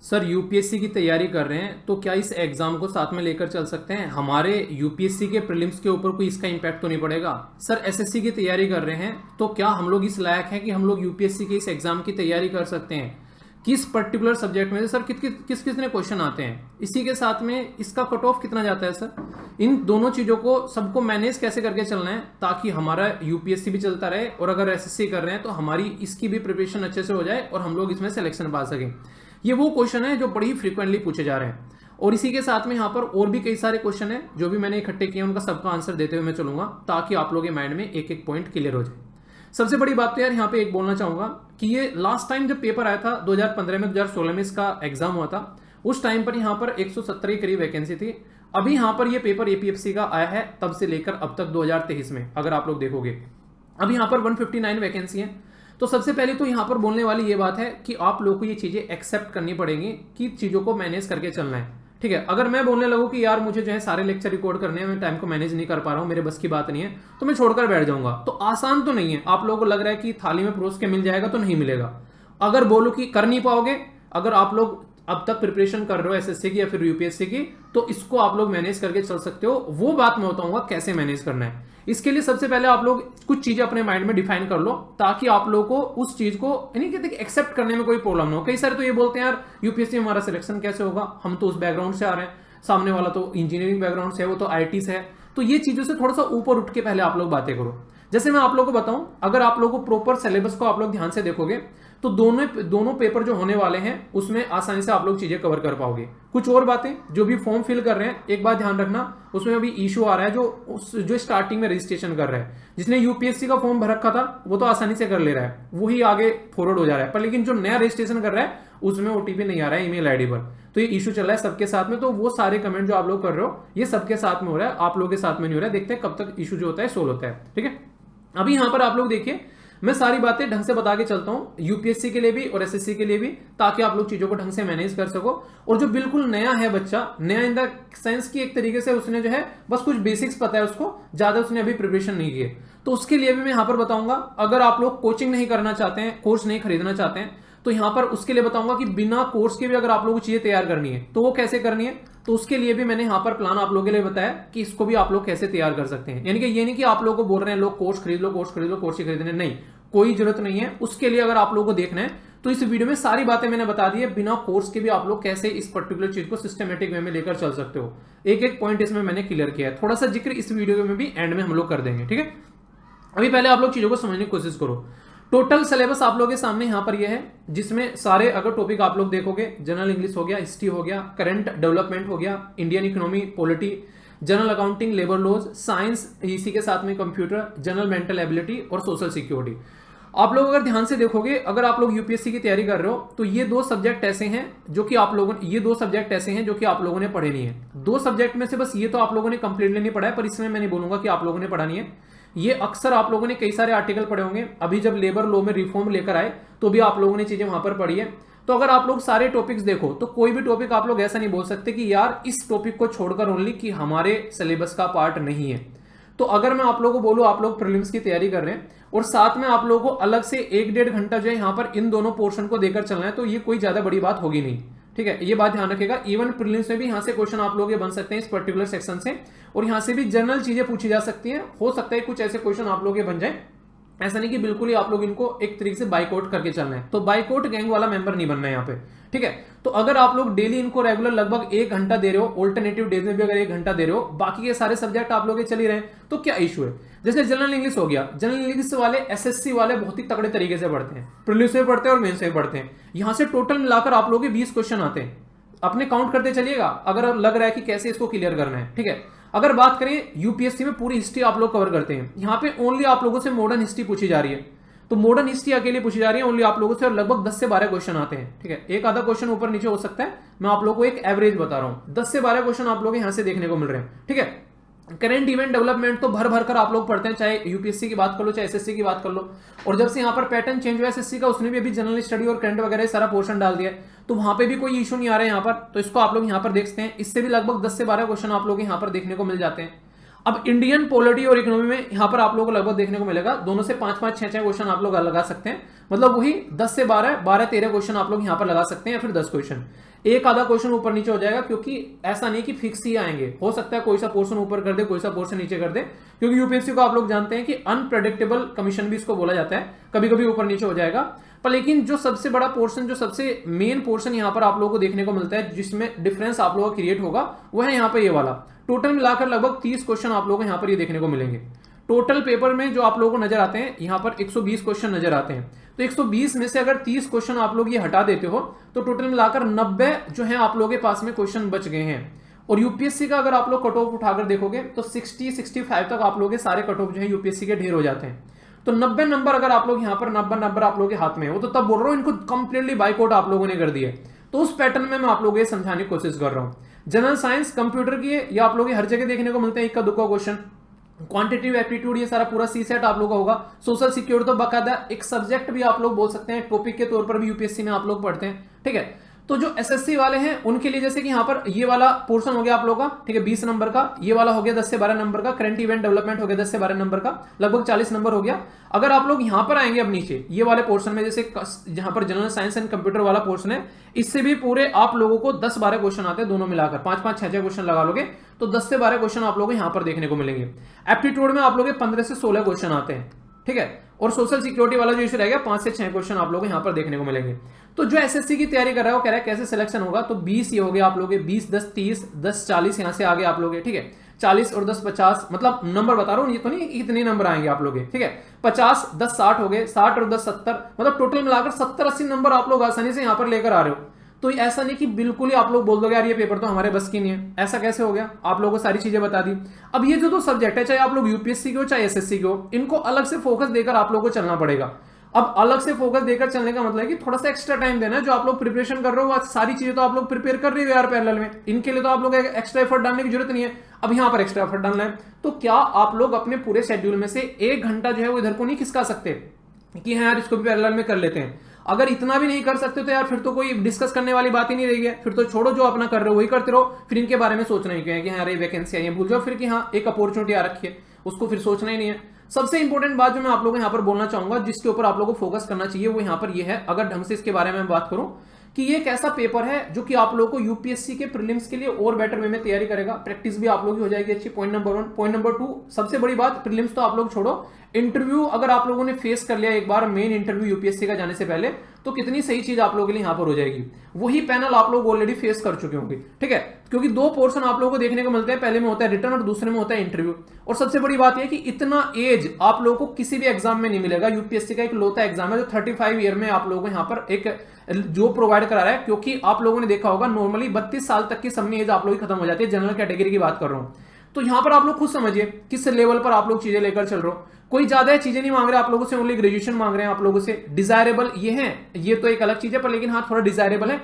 Sir UPSC की तैयारी कर रहे हैं तो क्या इस एग्जाम को साथ में लेकर चल सकते हैं? हमारे यूपीएससी के प्रीलिम्स के ऊपर कोई इसका इम्पैक्ट तो नहीं पड़ेगा? सर एसएससी की तैयारी कर रहे हैं तो क्या हम लोग इस लायक हैं कि हम लोग यूपीएससी के इस एग्जाम की तैयारी कर सकते हैं? किस पर्टिकुलर सब्जेक्ट में से सर किस कितने क्वेश्चन आते हैं, इसी के साथ में इसका कट ऑफ कितना जाता है सर? इन दोनों चीजों को सबको मैनेज कैसे करके चलना है ताकि हमारा यूपीएससी भी चलता रहे और अगर एसएससी कर रहे हैं तो हमारी इसकी भी प्रिपरेशन अच्छे से हो जाए और हम लोग इसमें सिलेक्शन पा सकें। ये वो क्वेश्चन है जो बड़ी फ्रीक्वेंटली पूछे जा रहे हैं और इसी के साथ में यहाँ पर और भी कई सारे क्वेश्चन हैं जो भी मैंने इकट्ठे किए, उनका सबका आंसर देते हुए मैं चलूंगा ताकि आप लोगों के माइंड में एक एक पॉइंट क्लियर हो जाए। सबसे बड़ी बात तो यार यहाँ पे एक बोलना चाहूंगा कि ये लास्ट टाइम जब पेपर आया था 2015 में 2016 में इसका एग्जाम हुआ था, उस टाइम पर यहाँ पर 170 के करीब वैकेंसी थी। अभी यहाँ पर ये पेपर एपीएफसी का आया है तब से लेकर अब तक 2023 में अगर आप लोग देखोगे अब यहाँ पर 159 वैकेंसी है। तो सबसे पहले तो यहाँ पर बोलने वाली ये बात है कि आप लोगों को ये चीजें एक्सेप्ट करनी पड़ेंगी कि चीजों को मैनेज करके चलना है, ठीक है। अगर मैं बोलने लगूँ कि यार मुझे जो है सारे लेक्चर रिकॉर्ड करने हैं, मैं टाइम को मैनेज नहीं कर पा रहा हूँ, मेरे बस की बात नहीं है, तो मैं छोड़कर बैठ जाऊंगा, तो आसान तो नहीं है। आप लोगों को लग रहा है कि थाली में परोस के मिल जाएगा, तो नहीं मिलेगा। अगर बोलो कि कर नहीं पाओगे, अगर आप लोग अब तक प्रिपरेशन कर रहे हो एसएससी की या फिर यूपीएससी की, तो इसको आप लोग मैनेज करके चल सकते हो। वो बात मैं बताऊंगा कैसे मैनेज करना है। इसके लिए सबसे पहले आप लोग कुछ चीजें अपने माइंड में डिफाइन कर लो ताकि आप लोगों को उस चीज को यानी कहते एक्सेप्ट करने में कोई प्रॉब्लम ना हो। कई सारे तो ये बोलते हैं यार यूपीएससी में हमारा सिलेक्शन कैसे होगा, हम तो उस बैकग्राउंड से आ रहे हैं, सामने वाला तो इंजीनियरिंग बैकग्राउंड से है, वो तो आईटी से है। तो ये चीजों से थोड़ा सा ऊपर उठ के पहले आप लोग बातें करो। जैसे मैं आप लोगों को बताऊं, अगर आप लोगों को प्रॉपर सिलेबस को आप लोग ध्यान से देखोगे तो दोनों पेपर जो होने वाले हैं उसमें आसानी से आप लोग चीजें कवर कर पाओगे। कुछ और बातें, जो भी फॉर्म फिल कर रहे हैं एक बात ध्यान रखना, उसमें अभी इशू आ रहा है जो स्टार्टिंग में रजिस्ट्रेशन कर रहा है, जिसने यूपीएससी का फॉर्म भर रखा था वो तो आसानी से कर ले रहा है, वही आगे फॉरवर्ड हो जा रहा है, पर लेकिन जो नया रजिस्ट्रेशन कर रहा है उसमें ओटीपी नहीं आ रहा है ईमेल आईडी पर। तो ये इशू चल रहा है सबके साथ में। तो वो सारे कमेंट जो आप लोग कर रहे हो ये सबके साथ में हो रहा है, आप लोगों के साथ में नहीं हो रहा है। देखते हैं कब तक इशू जो होता है सोल्व होता है, ठीक है। अभी यहां पर आप लोग देखिए, मैं सारी बातें ढंग से बता के चलता हूं यूपीएससी के लिए भी और एसएससी के लिए भी, ताकि आप लोग चीजों को ढंग से मैनेज कर सको। और जो बिल्कुल नया है बच्चा, नया इन द सेंस की एक तरीके से उसने जो है बस कुछ बेसिक्स पता है, उसको ज्यादा उसने अभी प्रिपरेशन नहीं की है, तो उसके लिए भी मैं यहां पर बताऊंगा। अगर आप लोग कोचिंग नहीं करना चाहते हैं, कोर्स नहीं खरीदना चाहते हैं, तो यहां पर उसके लिए बताऊंगा कि बिना कोर्स के भी अगर आप लोगों को चीजें तैयार करनी है तो वो कैसे करनी है। तो उसके लिए भी मैंने यहां पर प्लान आप लोगों के लिए बताया कि इसको भी आप लोग कैसे तैयार कर सकते हैं। यानी कि ये नहीं कि आप लोगों को बोल रहे हैं लोग कोर्स खरीद लो, कोर्स खरीद लो, कोर्स ही खरीदने, नहीं, कोई जरूरत नहीं है। उसके लिए अगर आप लोगों को देखना है तो इस वीडियो में सारी बातें मैंने बता दी है, बिना कोर्स के भी आप लोग कैसे इस पर्टिकुलर चीज को सिस्टमेटिक वे में लेकर चल सकते हो। एक एक पॉइंट इसमें मैंने क्लियर किया है, थोड़ा सा जिक्र इस वीडियो में भी एंड में हम लोग कर देंगे, ठीक है। अभी पहले आप लोग चीजों को समझने की कोशिश करो। टोटल सिलेबस आप लोगों के सामने यहां पर यह है, जिसमें सारे अगर टॉपिक आप लोग देखोगे, जनरल इंग्लिश हो गया, हिस्ट्री हो गया, करंट डेवलपमेंट हो गया, Indian economy, polity, general accounting, labour laws, science, इसी के साथ में कंप्यूटर, जनरल मेंटल एबिलिटी और सोशल सिक्योरिटी। आप लोग अगर ध्यान से देखोगे, अगर आप लोग यूपीएससी की तैयारी कर रहे हो तो ये दो सब्जेक्ट ऐसे हैं जो कि आप लोगों ने पढ़े नहीं है। दो सब्जेक्ट में से बस ये तो आप लोगों ने कंप्लीटली नहीं पढ़ा है, पर इसमें मैं नहीं बोलूंगा कि आप लोगों ने पढ़ा नहीं है। ये अक्सर आप लोगों ने कई सारे आर्टिकल पढ़े होंगे, अभी जब लेबर लॉ में रिफॉर्म लेकर आए तो भी आप लोगों ने चीजें वहां पर पढ़ी है। तो अगर आप लोग सारे टॉपिक्स देखो तो कोई भी टॉपिक आप लोग ऐसा नहीं बोल सकते कि यार इस टॉपिक को छोड़कर ओनली कि हमारे सिलेबस का पार्ट नहीं है। तो अगर मैं आप लोगों को बोलूं आप लोग प्रीलिम्स की तैयारी कर रहे हैं और साथ में आप लोगों को अलग से 1-1.5 घंटा जो है यहाँ पर इन दोनों पोर्शन को देकर चलना है, तो ये कोई ज्यादा बड़ी बात होगी नहीं, ठीक है। ये बात ध्यान रखेगा। इवन प्रीलिम्स में भी यहाँ से क्वेश्चन आप लोग बन सकते हैं इस पर्टिकुलर सेक्शन से, और यहाँ से भी जनरल चीजें पूछी जा सकती हैं। हो सकता है कुछ ऐसे क्वेश्चन आप लोग बन जाए, ऐसा नहीं कि बिल्कुल ही आप लोग इनको एक तरीके से बाइकआउट करके चलना है। तो बाइकआउट गैंग वाला मेंबर नहीं बनना है यहाँ पे, ठीक है। तो अगर आप लोग डेली इनको रेगुलर लगभग 1 घंटा दे रहे हो, ऑल्टरनेटिव डेज में भी अगर 1 घंटा दे रहे हो, बाकी के सारे सब्जेक्ट आप लोग चल ही रहे हैं, तो क्या इशू है। जैसे जनरल इंग्लिश हो गया, जनरल इंग्लिश वाले एसएससी वाले बहुत ही तगड़े तरीके से पढ़ते हैं, प्रीलिम्स में पढ़ते हैं और मेंस में पढ़ते हैं। यहां से टोटल मिलाकर आप लोग 20 क्वेश्चन आते हैं, अपने काउंट करते चलिएगा अगर लग रहा है कि कैसे इसको क्लियर करना है, ठीक है। अगर बात करें यूपीएससी में पूरी हिस्ट्री आप लोग कवर करते हैं, यहाँ पे ओनली आप लोगों से मॉडर्न हिस्ट्री पूछी जा रही है, तो मॉडर्न हिस्ट्री अकेले पूछी जा रही है ओनली आप लोगों से, और लगभग 10 से 12 क्वेश्चन आते हैं, ठीक है। एक आधा क्वेश्चन ऊपर नीचे हो सकता है, मैं आप लोगों को एक एवरेज बता रहा हूं, 10 से 12 क्वेश्चन आप लोग यहां से देखने को मिल रहे हैं, ठीक है। करंट इवेंट डेवलपमेंट तो भर भर कर आप लोग पढ़ते हैं, चाहे यूपीएससी की बात कर लो चाहे एसएससी की बात कर लो। और जब से यहाँ पर पैटर्न चेंज हुआ एसएससी का, उसने भी अभी जनरल स्टडी और करंट वगैरह सारा पोर्शन डाल दिया है, तो वहां पे भी कोई इशू नहीं आ रहा है यहाँ पर। तो इसको आप लोग यहाँ पर देखते हैं, इससे भी लगभग 10 से 12 क्वेश्चन आप लोग यहाँ पर देखने को मिल जाते हैं। अब इंडियन पॉलिटी और इकोनॉमी में यहां पर आप लोगों को लगभग देखने को मिलेगा दोनों से 5-5, 6-6 क्वेश्चन आप लोग लगा सकते हैं, मतलब वही 10 से 12-13 क्वेश्चन आप लोग यहां पर लगा सकते हैं, या फिर 10 क्वेश्चन। एक आधा क्वेश्चन ऊपर नीचे हो जाएगा, क्योंकि ऐसा नहीं कि फिक्स ही आएंगे, हो सकता है कोई सा पोर्शन ऊपर कर दे, कोई सा पोर्शन नीचे कर दे, क्योंकि यूपीएससी को आप लोग जानते हैं कि अनप्रेडिक्टेबल कमीशन भी इसको बोला जाता है, कभी कभी ऊपर नीचे हो जाएगा। पर लेकिन जो सबसे बड़ा पोर्शन, जो सबसे मेन पोर्शन यहां पर आप लोगों को देखने को मिलता है, जिसमें डिफरेंस आप लोगों का क्रिएट होगा, वो है यहाँ पे ये वाला। टोटल मिलाकर लगभग 30 क्वेश्चन आप लोगों को यहाँ पर ये देखने को मिलेंगे। टोटल पेपर में जो आप लोगों को नजर आते हैं, यहाँ पर 120 क्वेश्चन नजर आते हैं, तो 120 में से अगर 30 क्वेश्चन आप लोग ये हटा देते हो तो टोटल मिलाकर 90 जो है आप लोगों के पास में क्वेश्चन बच गए हैं। और यूपीएससी का अगर आप लोग कट ऑफ उठाकर देखोगे तो 60-65 तक आप लोग के सारे कट ऑफ जो है यूपीएससी के ढेर हो जाते हैं। तो 90 नंबर अगर आप लोग यहाँ पर 90 नंबर आप लोगों के हाथ में है, वो तो तब बोल रहा हूँ इनको कंप्लीटली बाइकआउट आप लोगों ने कर दिया है। तो उस पैटर्न में मैं आप लोगों को समझाने की कोशिश कर रहा हूँ। जनरल साइंस, कंप्यूटर की या आप लोग हर जगह देखने को मिलते हैं इक्का दुक्का क्वेश्चन। क्वांटिटेटिव एप्टीट्यूड ये सारा पूरा सी सेट आप लोगों का होगा। सोशल सिक्योरिटी तो बाकायदा एक सब्जेक्ट भी आप लोग बोल सकते हैं, टॉपिक के तौर पर भी यूपीएससी में आप लोग पढ़ते हैं, ठीक है। तो जो एसएससी वाले हैं उनके लिए जैसे कि यहाँ पर ये वाला पोर्शन हो गया आप लोगों का, ठीक है, 20 नंबर का, ये वाला हो गया 10 से 12 नंबर का, करंट इवेंट डेवलपमेंट हो गया 10 से 12 नंबर का, लगभग 40 नंबर हो गया। अगर आप लोग यहाँ पर आएंगे अब नीचे ये वाले पोर्शन में, जैसे जहां पर जनरल साइंस एंड कंप्यूटर वाला पोर्शन है, इससे भी पूरे आप लोगों को 10-12 क्वेश्चन आते हैं दोनों मिलाकर, 5-5, 6-6 क्वेश्चन लगा लोगे तो 10 से 12 क्वेश्चन आप लोगों को यहाँ पर देखने को मिलेंगे। एप्टीट्यूड में आप लोग 15 से 16 क्वेश्चन आते हैं, ठीक है। और सोशल सिक्योरिटी वाला जो इशू रहेगा 5 से 6 क्वेश्चन आप लोग यहाँ पर देखने को मिलेंगे। तो जो एसएससी की तैयारी कर रहा है वो कह रहा है कैसे सिलेक्शन होगा, तो 20 ये हो गया आप लोग 20, 10, 30, 10, 40 यहाँ से आगे आप लोग, ठीक है। 40 और 10 50, मतलब नंबर बता रहा हूँ, ये तो नहीं इतने नंबर आएंगे आप लोग, ठीक है। 50, 10, 60 हो गए, 60 और 10 70, मतलब टोटल मिलाकर 70-80 नंबर आप लोग आसानी से यहाँ पर लेकर आ रहे हो। तो ऐसा नहीं कि बिल्कुल ही आप लोग बोल दोगे यार ये पेपर तो हमारे बस की नहीं है, ऐसा कैसे हो गया, आप लोगों को सारी चीजें बता दी। अब ये जो दो सब्जेक्ट है, चाहे आप लोग यूपीएससी के हो चाहे एसएससी के हो, इनको अलग से फोकस देकर आप लोगों को चलना पड़ेगा। अब अलग से फोकस देकर चलने का मतलब है कि थोड़ा सा एक्स्ट्रा टाइम देना है। जो आप लोग प्रिपरेशन कर रहे हो सारी चीजें तो आप लोग प्रिपेयर कर रहे हो यार पैरेलल में, इनके लिए तो आप लोग एक्स्ट्रा एफर्ट डालने की जरूरत नहीं है। अब यहाँ पर एक्स्ट्रा एफर्ट डालना है, तो क्या आप लोग अपने पूरे शेड्यूल में से 1 घंटा जो है वो इधर को नहीं खिसका सकते कि हाँ यार इसको भी पैरेलल में कर लेते हैं। अगर इतना भी नहीं कर सकते तो यार फिर तो कोई डिस्कस करने वाली बात ही नहीं रही है, फिर तो छोड़ो, जो अपना कर रहे हो वही करते रहो, फिर इनके बारे में सोचना ही क्यों है कि हाँ वैकेंसी आई है, भूल जाओ फिर कि हाँ एक अपॉर्चुनिटी आ रखी है, उसको फिर सोचना ही नहीं है। सबसे इंपॉर्टेंट बात जो मैं आप लोगों को यहाँ पर बोलना चाहूंगा, जिसके ऊपर आप लोगों को फोकस करना चाहिए, वो यहाँ पर ये है, अगर ढंग से इसके बारे में बात करूं, कि ये एक ऐसा पेपर है जो कि आप लोगों को यूपीएससी के प्रीलिम्स के लिए और बेटर वे में तैयारी करेगा। प्रैक्टिस भी आप लोगों की हो जाएगी अच्छी, पॉइंट नंबर 1। पॉइंट नंबर 2, सबसे बड़ी बात, प्रीलिम्स तो आप लोग छोड़ो, इंटरव्यू अगर आप लोगों ने फेस कर लिया एक बार, मेन इंटरव्यू यूपीएससी का जाने से पहले, तो कितनी सही चीज आप लोगों के लिए यहां पर हो जाएगी। वही पैनल आप लोग ऑलरेडी फेस कर चुके होंगे, ठीक है, क्योंकि 2 पोर्शन आप लोगों को देखने को मिलते हैं, पहले में होता है रिटर्न और दूसरे में होता है इंटरव्यू। और सबसे बड़ी बात यह कि इतना एज आप लोगों को किसी भी एग्जाम में नहीं मिलेगा। यूपीएससी का एक लोता एग्जाम है जो 35 ईयर में आप लोगों को यहाँ पर एक जो प्रोवाइड करा रहा है, क्योंकि आप लोगों ने देखा होगा नॉर्मली 32 साल तक की सबनी एज आप लोगों की खत्म हो जाती है, जनरल कैटेगरी की बात कर रहा हूं। तो यहां पर आप लोग खुद समझिए किस लेवल पर आप लोग चीजें लेकर चल रहे हो। कोई ज्यादा चीजें नहीं मांग रहे आप लोगों से, ओनली ग्रेजुएशन मांग रहे हैं आप लोगों से। डिजायरेबल ये है, ये तो एक अलग चीज है, पर लेकिन हाँ थोड़ा डिजायरेबल है,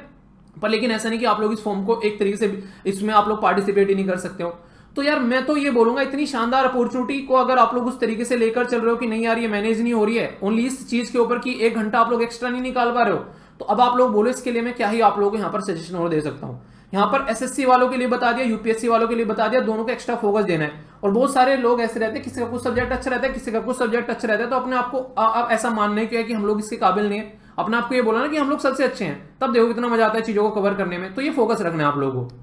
पर लेकिन ऐसा नहीं कि आप लोग इस फॉर्म को एक तरीके से इसमें आप लोग पार्टिसिपेट ही नहीं कर सकते हो। तो यार मैं तो ये बोलूंगा, इतनी शानदार अपॉर्चुनिटी को अगर आप लोग उस तरीके से लेकर चल रहे हो कि नहीं यार ये मैनेज नहीं हो रही है, ओनली इस चीज के ऊपर कि 1 घंटा आप लोग एक्स्ट्रा नहीं निकाल पा रहे हो, तो अब आप लोग बोलो इसके लिए मैं क्या ही आप लोगों को यहाँ पर सजेशन और दे सकता हूँ। यहाँ पर एसएससी वालों के लिए बता दिया, यूपीएससी वालों के लिए बता दिया, दोनों को एक्स्ट्रा फोकस देना है। और बहुत सारे लोग ऐसे रहते हैं, किसी का कुछ सब्जेक्ट अच्छा रहता है, किसी का कुछ सब्जेक्ट अच्छा रहता है, तो अपने आपको आप ऐसा मानने के है कि हम लोग इसके काबिल नहीं है, अपने आपको ये बोला ना कि हम लोग सबसे अच्छे हैं, तब देखो कितना मजा आता है चीजों को कवर करने में। तो ये फोकस रखना है आप लोगों को।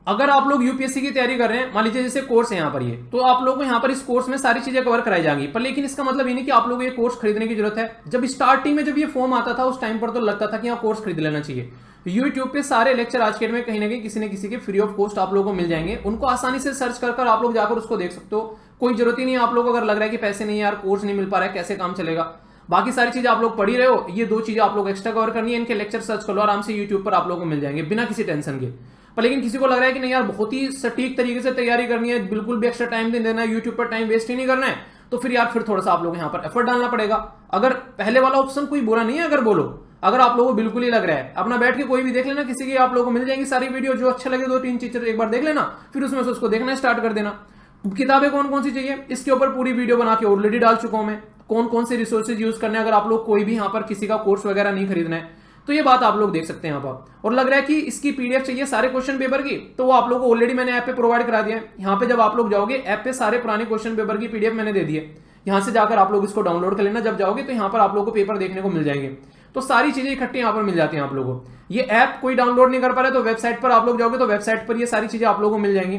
अगर आप लोग यूपीएससी की तैयारी कर रहे हैं, मान लीजिए जैसे कोर्स है यहाँ पर ये, तो आप लोगों को यहाँ पर इस कोर्स में सारी चीजें कवर कराई जाएंगी, पर लेकिन इसका मतलब ये नहीं कि आप लोगों को ये कोर्स खरीदने की जरूरत है। जब स्टार्टिंग में जब ये फॉर्म आता था उस टाइम पर तो लगता था कि यहाँ कोर्स खरीद लेना चाहिए। यूट्यूब पे सारे लेक्चर आज के डेट में कहीं ना कहीं किसी न किसी के फ्री ऑफ कॉस्ट आप लोगों को मिल जाएंगे, उनको आसानी से सर्च कर आप लोग जाकर उसको देख सकते हो। कोई जरूरत ही नहीं है आप लोग अगर लग रहा है कि पैसे नहीं यार कोर्स नहीं मिल पा रहा है कैसे काम चलेगा, बाकी सारी चीजें आप लोग पढ़ी रहे हो, ये 2 चीजें आप लोग एक्स्ट्रा कवर करनी है, इनके लेक्चर सर्च कर लो आराम से, यूट्यूब पर आप लोगों को मिल जाएंगे बिना किसी टेंशन के। पर लेकिन किसी को लग रहा है कि नहीं यार बहुत ही सटीक तरीके से तैयारी करनी है, बिल्कुल भी एक्स्ट्रा टाइम नहीं देना है, यूट्यूब पर टाइम वेस्ट ही नहीं करना है, तो फिर यार फिर थोड़ा सा आप लोग यहाँ पर एफर्ट डालना पड़ेगा। अगर पहले वाला ऑप्शन कोई बुरा नहीं है, अगर बोलो अगर आप लोगों को बिल्कुल ही लग रहा है, अपना बैठ के कोई भी देख लेना, किसी की आप लोगों को मिल जाएंगी सारी वीडियो, जो अच्छा लगे 2-3 चीजें एक बार देख लेना, फिर उसमें से उसको देखना स्टार्ट कर देना। किताबें कौन कौन सी चाहिए इसके ऊपर पूरी वीडियो बना के ऑलरेडी डाल चुका हूं मैं, कौन कौन से रिसोर्सेज यूज करने अगर आप लोग कोई भी यहाँ पर किसी का कोर्स वगैरह नहीं खरीदना है। तो ये बात आप लोग देख सकते हैं यहाँ पर। और लग रहा है कि इसकी पीडीएफ चाहिए सारे क्वेश्चन पेपर की, तो वो आप लोगों को ऑलरेडी मैंने ऐप पे प्रोवाइड करा दिया है। यहाँ पे जब आप लोग जाओगे ऐप पे सारे पुराने क्वेश्चन पेपर की पीडीएफ मैंने दे दी है, यहाँ से जाकर आप लोग इसको डाउनलोड कर लेना। जब जाओगे तो यहाँ पर आप लोग को पेपर देखने को मिल जाएंगे, तो सारी चीजें इकट्ठी यहाँ पर मिल जाती हैं आप लोगों को। ये ऐप कोई डाउनलोड नहीं कर पा रहा है तो वेबसाइट पर आप लोग जाओगे तो वेबसाइट पर ये सारी चीजें आप लोगों को मिल जाएंगी,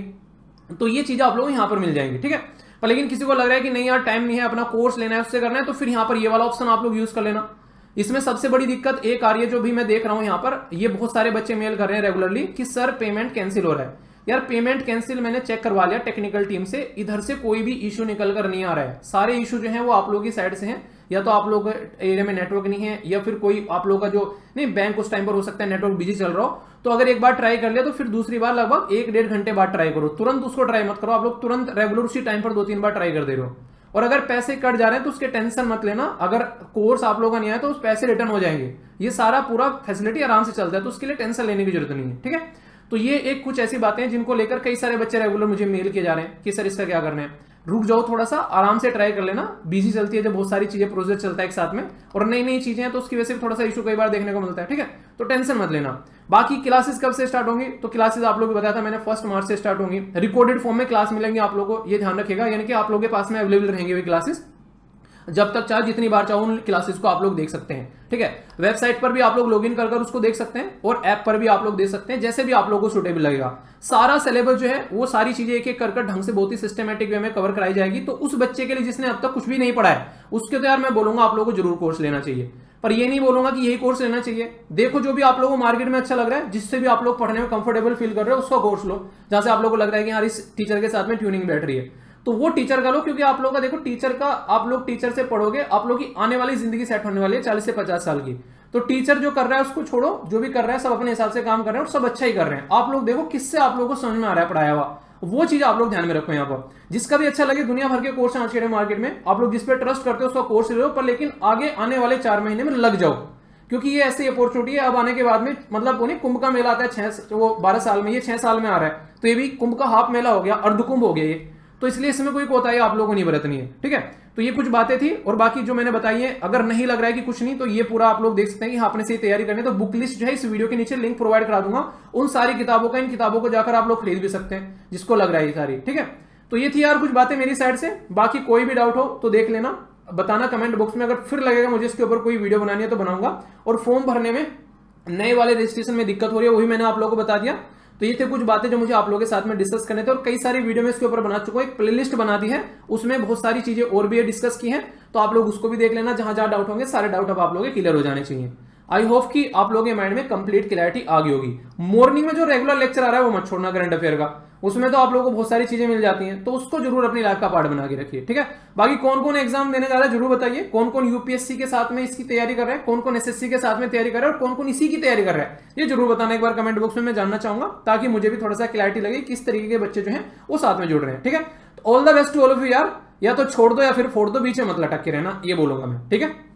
तो ये चीजें आप लोगों को यहाँ पर मिल जाएंगी, ठीक है। पर लेकिन किसी को लग रहा है कि नहीं यार टाइम नहीं है, अपना कोर्स लेना है, उससे करना है, तो फिर यहाँ पर ये वाला ऑप्शन आप लोग यूज कर लेना। इसमें सबसे बड़ी दिक्कत एक आ रही है जो भी मैं देख रहा हूं यहाँ पर, ये बहुत सारे बच्चे मेल कर रहे हैं रेगुलरली कि सर पेमेंट कैंसिल हो रहा है। यार पेमेंट कैंसिल मैंने चेक करवा लिया टेक्निकल टीम से, इधर से कोई भी इशू निकल कर नहीं आ रहा है। सारे इशू जो है वो आप लोगों की साइड से हैं, या तो आप लोग एरिया में नेटवर्क नहीं है, या फिर कोई आप लोगों का जो नहीं बैंक उस टाइम पर हो सकता है नेटवर्क बिजी चल रहा हो। तो अगर एक बार ट्राई कर लिया तो फिर दूसरी बार लगभग 1-1.5 घंटे बाद ट्राई करो, तुरंत उसको ट्राई मत करो। आप लोग तुरंत रेगुलर उसी टाइम पर 2-3 बार ट्राई कर दे रहे हो। और अगर पैसे कट जा रहे हैं तो उसके टेंशन मत लेना, अगर कोर्स आप लोगों का नहीं आया तो उस पैसे रिटर्न हो जाएंगे। ये सारा पूरा फैसिलिटी आराम से चलता है, तो उसके लिए टेंशन लेने की जरूरत नहीं है, ठीक है। तो ये एक कुछ ऐसी बातें हैं जिनको लेकर कई सारे बच्चे रेगुलर मुझे मेल किए जा रहे हैं कि सर इसका क्या करना है। रुक जाओ, थोड़ा सा आराम से ट्राई कर लेना, बिजी चलती है जब बहुत सारी चीजें प्रोजेक्ट चलता है एक साथ में, और नई नई चीजें हैं तो उसकी वजह से थोड़ा सा इशू कई बार देखने को मिलता है, ठीक है। तो टेंशन मत लेना। बाकी क्लासेस कब से स्टार्ट होंगी, तो क्लासेस आप लोगों को बताया था मैंने 1 मार्च से स्टार्ट होंगी। रिकॉर्डेड फॉर्म में क्लास मिलेंगे आप लोगों को, ये ध्यान रखिएगा, यानी कि आप लोगों के पास में अवेलेबल रहेंगे वे क्लासेस, जब तक चाहे जितनी बार चाहो उन क्लासेस को आप लोग देख सकते हैं, ठीक है। वेबसाइट पर भी आप लोग लॉगिन कर उसको देख सकते हैं, और ऐप पर भी आप लोग देख सकते हैं, जैसे भी आप लोगों को सूटेबल लगेगा। सारा सिलेबस जो है वो सारी चीजें एक एक कर ढंग से बहुत ही सिस्टमेटिक वे में कवर कराई जाएगी। तो उस बच्चे के लिए जिसने अब तक कुछ भी नहीं पढ़ा है उसके तो यार मैं बोलूंगा आप लोगों को जरूर कोर्स लेना चाहिए, पर ये नहीं बोलूंगा कि यही कोर्स लेना चाहिए। देखो जो भी आप लोगों को मार्केट में अच्छा लग रहा है, जिससे भी आप लोग पढ़ने में कंफर्टेबल फील कर रहे हो उसका कोर्स लो, जहां से आप लोगों को लग रहा है कि यार इस टीचर के साथ में ट्यूनिंग बैठ रही है, तो वो टीचर का लो। क्योंकि आप लोगों का देखो टीचर का, आप लोग टीचर से पढ़ोगे, आप लोग की आने वाली जिंदगी सेट होने वाली है 40 से 50 साल की। तो टीचर जो कर रहा है उसको छोड़ो, जो भी कर रहा है सब अपने हिसाब से काम कर रहे हैं और सब अच्छा ही कर रहे हैं। आप लोग देखो किससे आप लोगों को समझ में आ रहा है पढ़ाया हुआ, वो चीज आप लोग ध्यान में रखो। यहाँ पर जिसका भी अच्छा लगे, दुनिया भर के कोर्स आज के मार्केट में, आप लोग जिस पे ट्रस्ट करते हो उसका कोर्स ले लो, पर लेकिन आगे आने वाले 4 महीने में लग जाओ, क्योंकि ये ऐसी अपॉर्चुनिटी है। अब आने के बाद में मतलब वो नहीं, कुंभ का मेला आता है 12 साल में, ये 6 साल में आ रहा है, तो ये भी कुंभ का हाफ मेला हो गया, अर्धकुंभ हो गया ये, तो इसलिए इसमें कोई कोताही आप लोगों को नहीं बरतनी है, ठीक है। तो ये कुछ बातें थी, और बाकी जो मैंने बताई है, अगर नहीं लग रहा है कि कुछ नहीं, तो ये पूरा आप लोग देख सकते हैं कि हाँ अपने से तैयारी करनी है। तो बुक लिस्ट जो है इस वीडियो के नीचे लिंक प्रोवाइड करा दूंगा उन सारी किताबों का, इन किताबों को जाकर आप लोग खरीद भी सकते हैं जिसको लग रहा है ये सारी, ठीक है। तो ये थी यार कुछ बातें मेरी साइड से, बाकी कोई भी डाउट हो तो देख लेना, बताना कमेंट बॉक्स में। अगर फिर लगेगा मुझे इसके ऊपर कोई वीडियो बनानी है तो बनाऊंगा। और फॉर्म भरने में नए वाले रजिस्ट्रेशन में दिक्कत हो रही है, वही मैंने आप लोगों को बता दिया। तो ये थे कुछ बातें जो मुझे आप लोगों के साथ में डिस्कस करने थे, और कई सारी वीडियो में इसके ऊपर बना चुका हूं, एक प्लेलिस्ट बना दी है, उसमें बहुत सारी चीजें और भी डिस्कस की हैं, तो आप लोग उसको भी देख लेना। जहां जहां डाउट होंगे सारे डाउट अब आप लोगों के क्लियर हो जाने चाहिए। आई होप कि आप लोगों के माइंड में कंप्लीट क्लैरिटी आ गई होगी। मॉर्निंग में जो रेगुलर लेक्चर आ रहा है वो मत छोड़ना करंट अफेयर का, उसमें तो आप लोगों को बहुत सारी चीजें मिल जाती हैं, तो उसको जरूर अपनी लाइफ का पार्ट बना के रखिए, ठीक है। बाकी कौन कौन एग्जाम देने जा रहा है जरूर बताइए, कौन कौन यूपीएससी के साथ में इसकी तैयारी कर रहा है, कौन कौन एसएससी के साथ में तैयारी कर रहा है, और कौन कौन इसी की तैयारी कर रहा है, ये जरूर बताना एक बार कमेंट बॉक्स में, मैं जानना चाहूंगा, ताकि मुझे भी थोड़ा सा क्लैरिटी लगे किस तरीके के बच्चे जो हैं वो साथ में जुड़ रहे हैं, ठीक है। तो all the best to all of you यार, या तो छोड़ दो या फिर फोड़ दो, बीच में मत लटक के रहना, ये बोलूंगा मैं, ठीक है।